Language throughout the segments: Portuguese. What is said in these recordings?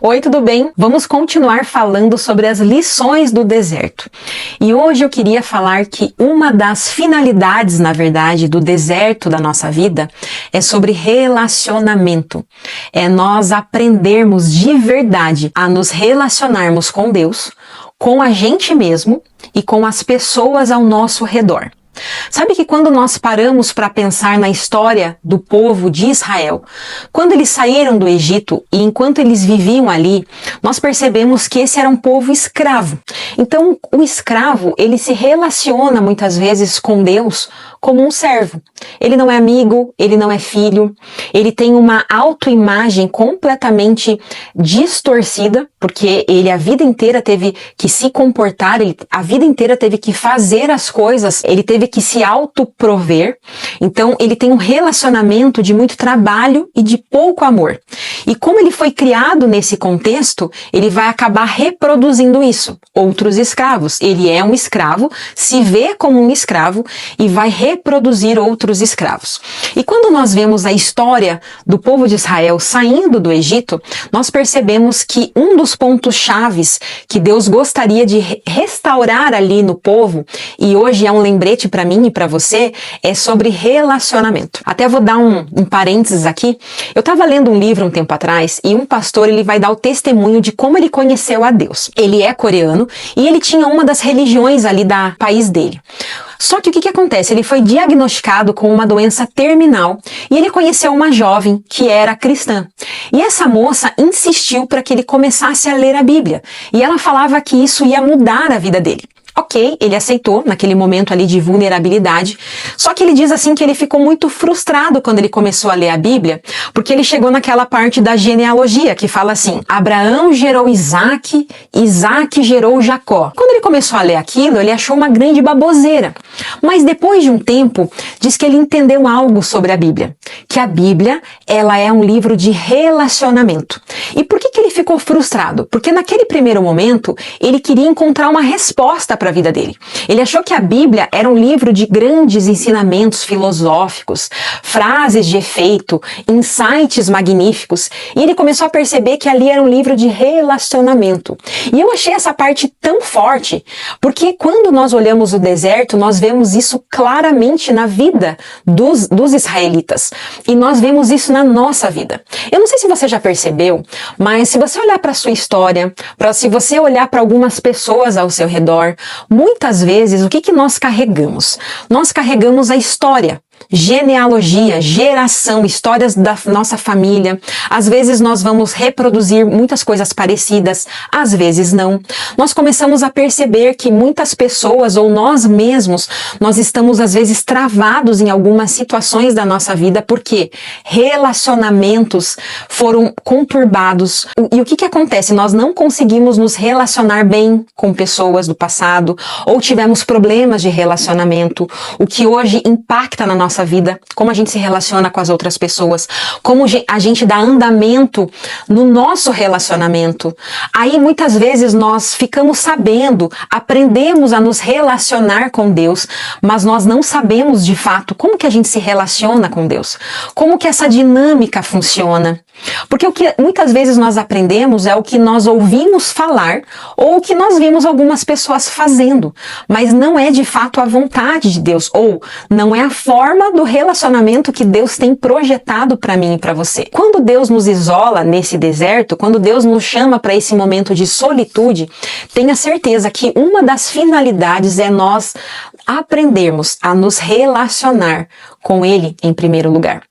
Oi, tudo bem? Vamos continuar falando sobre as lições do deserto. E hoje eu queria falar que uma das finalidades, na verdade, do deserto da nossa vida é sobre relacionamento. É nós aprendermos de verdade a nos relacionarmos com Deus, com a gente mesmo e com as pessoas ao nosso redor. Sabe que quando nós paramos para pensar na história do povo de Israel, quando eles saíram do Egito e enquanto eles viviam ali, nós percebemos que esse era um povo escravo. Então, o escravo, ele se relaciona muitas vezes com Deus como um servo. Ele não é amigo, ele não é filho, ele tem uma autoimagem completamente distorcida, porque ele a vida inteira teve que se comportar, a vida inteira teve que fazer as coisas, ele teve que se autoprover. Então ele tem um relacionamento de muito trabalho e de pouco amor. E como ele foi criado nesse contexto, ele vai acabar reproduzindo isso. Outros escravos. Ele é um escravo, se vê como um escravo e vai reproduzir outros escravos. E quando nós vemos a história do povo de Israel saindo do Egito, nós percebemos que um dos pontos chaves que Deus gostaria de restaurar ali no povo, e hoje é um lembrete para mim e para você, é sobre relacionamento. Até vou dar um parênteses aqui. Eu estava lendo um livro um tempo atrás e um pastor ele vai dar o testemunho de como ele conheceu a Deus. Ele é coreano e ele tinha uma das religiões ali do país dele. Só que o que acontece? Ele foi diagnosticado com uma doença terminal e ele conheceu uma jovem que era cristã. E essa moça insistiu para que ele começasse a ler a Bíblia. E ela falava que isso ia mudar a vida dele. Ok, ele aceitou naquele momento ali de vulnerabilidade, só que ele diz assim que ele ficou muito frustrado quando ele começou a ler a Bíblia, porque ele chegou naquela parte da genealogia que fala assim, Abraão gerou Isaac, Isaac gerou Jacó. Quando ele começou a ler aquilo, ele achou uma grande baboseira, mas depois de um tempo, diz que ele entendeu algo sobre a Bíblia, que a Bíblia, ela é um livro de relacionamento. E por que ele ficou frustrado? Porque naquele primeiro momento, ele queria encontrar uma resposta para a vida dele. Ele achou que a Bíblia era um livro de grandes ensinamentos filosóficos, frases de efeito, insights magníficos, e ele começou a perceber que ali era um livro de relacionamento. E eu achei essa parte tão forte, porque quando nós olhamos o deserto, nós vemos isso claramente na vida dos israelitas, e nós vemos isso na nossa vida. Eu não sei se você já percebeu, mas se você olhar para a sua história, se você olhar para algumas pessoas ao seu redor, muitas vezes, o que nós carregamos? Nós carregamos a história, genealogia, geração, histórias da nossa família. Às vezes nós vamos reproduzir muitas coisas parecidas, às vezes não. Nós começamos a perceber que muitas pessoas ou nós mesmos, nós estamos às vezes travados em algumas situações da nossa vida porque relacionamentos foram conturbados. E o que acontece? Nós não conseguimos nos relacionar bem com pessoas do passado ou tivemos problemas de relacionamento, o que hoje impacta na nossa vida, como a gente se relaciona com as outras pessoas, como a gente dá andamento no nosso relacionamento. Aí muitas vezes nós ficamos sabendo, aprendemos a nos relacionar com Deus, mas nós não sabemos de fato como que a gente se relaciona com Deus, como que essa dinâmica funciona. Porque o que muitas vezes nós aprendemos é o que nós ouvimos falar ou o que nós vimos algumas pessoas fazendo, mas não é de fato a vontade de Deus ou não é a forma do relacionamento que Deus tem projetado para mim e para você. Quando Deus nos isola nesse deserto, quando Deus nos chama para esse momento de solitude, tenha certeza que uma das finalidades é nós aprendermos a nos relacionar com Ele em primeiro lugar.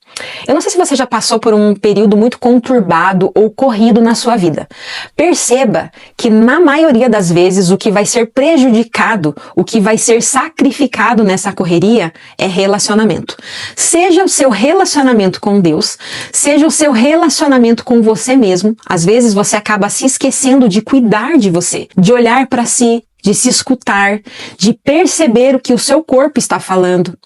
Eu não sei se você já passou por um período muito conturbado ou corrido na sua vida. Perceba que na maioria das vezes o que vai ser prejudicado, o que vai ser sacrificado nessa correria é relacionamento. Seja o seu relacionamento com Deus, seja o seu relacionamento com você mesmo. Às vezes você acaba se esquecendo de cuidar de você, de olhar para si, de se escutar, de perceber o que o seu corpo está falando.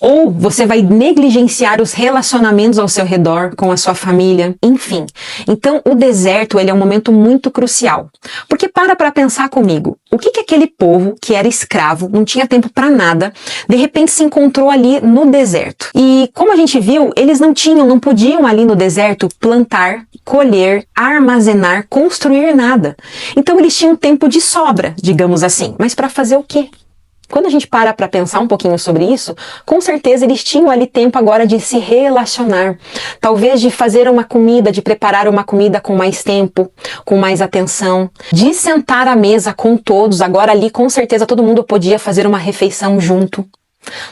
Ou você vai negligenciar os relacionamentos ao seu redor, com a sua família, enfim. Então, o deserto, ele é um momento muito crucial. Porque para pensar comigo, o que aquele povo que era escravo, não tinha tempo para nada, de repente se encontrou ali no deserto. E como a gente viu, eles não podiam ali no deserto plantar, colher, armazenar, construir nada. Então eles tinham tempo de sobra, digamos assim. Mas para fazer o quê? Quando a gente para pensar um pouquinho sobre isso, com certeza eles tinham ali tempo agora de se relacionar. Talvez de fazer uma comida, de preparar uma comida com mais tempo, com mais atenção. De sentar à mesa com todos, agora ali com certeza todo mundo podia fazer uma refeição junto.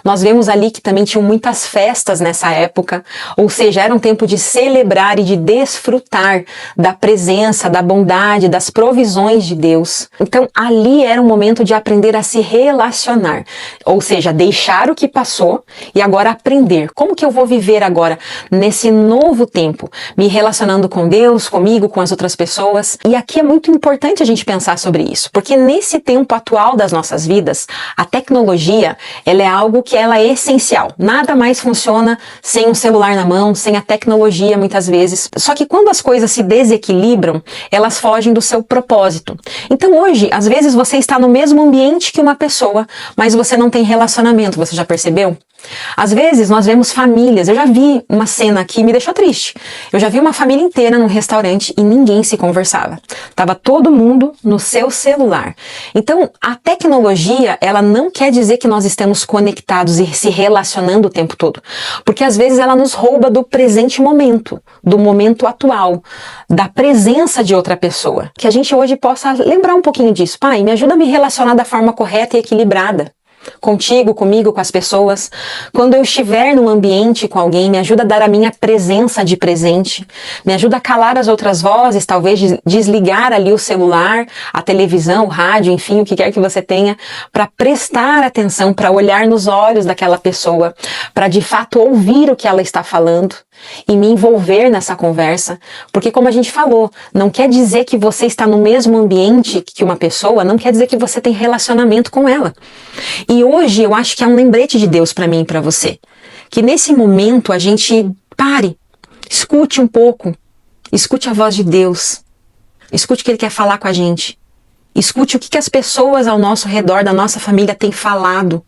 Nós vemos ali que também tinham muitas festas nessa época, ou seja, era um tempo de celebrar e de desfrutar da presença, da bondade, das provisões de Deus. Então ali era um momento de aprender a se relacionar, ou seja, deixar o que passou e agora aprender. Como que eu vou viver agora nesse novo tempo, me relacionando com Deus, comigo, com as outras pessoas? E aqui é muito importante a gente pensar sobre isso, porque nesse tempo atual das nossas vidas, a tecnologia, ela é algo que ela é essencial. Nada mais funciona sem um celular na mão, sem a tecnologia muitas vezes. Só que quando as coisas se desequilibram, elas fogem do seu propósito. Então hoje, às vezes você está no mesmo ambiente que uma pessoa, mas você não tem relacionamento, você já percebeu? Às vezes nós vemos famílias, eu já vi uma cena que me deixou triste. Eu já vi uma família inteira num restaurante e ninguém se conversava. Tava todo mundo no seu celular. Então a tecnologia, ela não quer dizer que nós estamos conectados e se relacionando o tempo todo. Porque às vezes ela nos rouba do presente momento, do momento atual, da presença de outra pessoa. Que a gente hoje possa lembrar um pouquinho disso. Pai, me ajuda a me relacionar da forma correta e equilibrada. Contigo, comigo, com as pessoas. Quando eu estiver num ambiente com alguém, me ajuda a dar a minha presença de presente, me ajuda a calar as outras vozes, talvez desligar ali o celular, a televisão, o rádio, enfim, o que quer que você tenha, para prestar atenção, para olhar nos olhos daquela pessoa, para de fato ouvir o que ela está falando e me envolver nessa conversa, porque como a gente falou, não quer dizer que você está no mesmo ambiente que uma pessoa, não quer dizer que você tem relacionamento com ela. E hoje eu acho que é um lembrete de Deus para mim e para você, que nesse momento a gente pare, escute um pouco, escute a voz de Deus, escute o que Ele quer falar com a gente, escute o que as pessoas ao nosso redor, da nossa família, têm falado.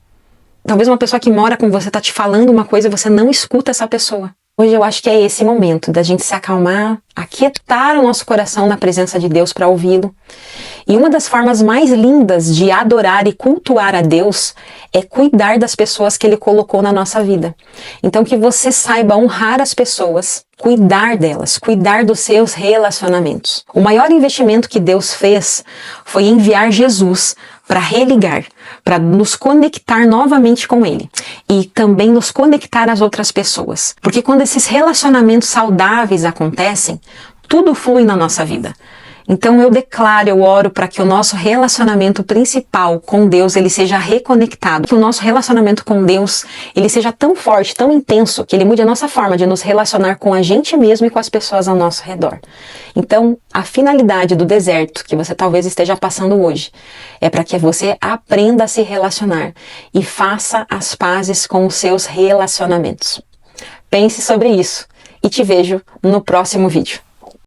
Talvez uma pessoa que mora com você está te falando uma coisa e você não escuta essa pessoa. Hoje eu acho que é esse momento da gente se acalmar, aquietar o nosso coração na presença de Deus para ouvi-lo. E uma das formas mais lindas de adorar e cultuar a Deus é cuidar das pessoas que Ele colocou na nossa vida. Então que você saiba honrar as pessoas, cuidar delas, cuidar dos seus relacionamentos. O maior investimento que Deus fez foi enviar Jesus para religar, para nos conectar novamente com Ele e também nos conectar às outras pessoas. Porque quando esses relacionamentos saudáveis acontecem, tudo flui na nossa vida. Então eu declaro, eu oro para que o nosso relacionamento principal com Deus, ele seja reconectado. Que o nosso relacionamento com Deus, ele seja tão forte, tão intenso, que ele mude a nossa forma de nos relacionar com a gente mesmo e com as pessoas ao nosso redor. Então, a finalidade do deserto que você talvez esteja passando hoje é para que você aprenda a se relacionar e faça as pazes com os seus relacionamentos. Pense sobre isso e te vejo no próximo vídeo.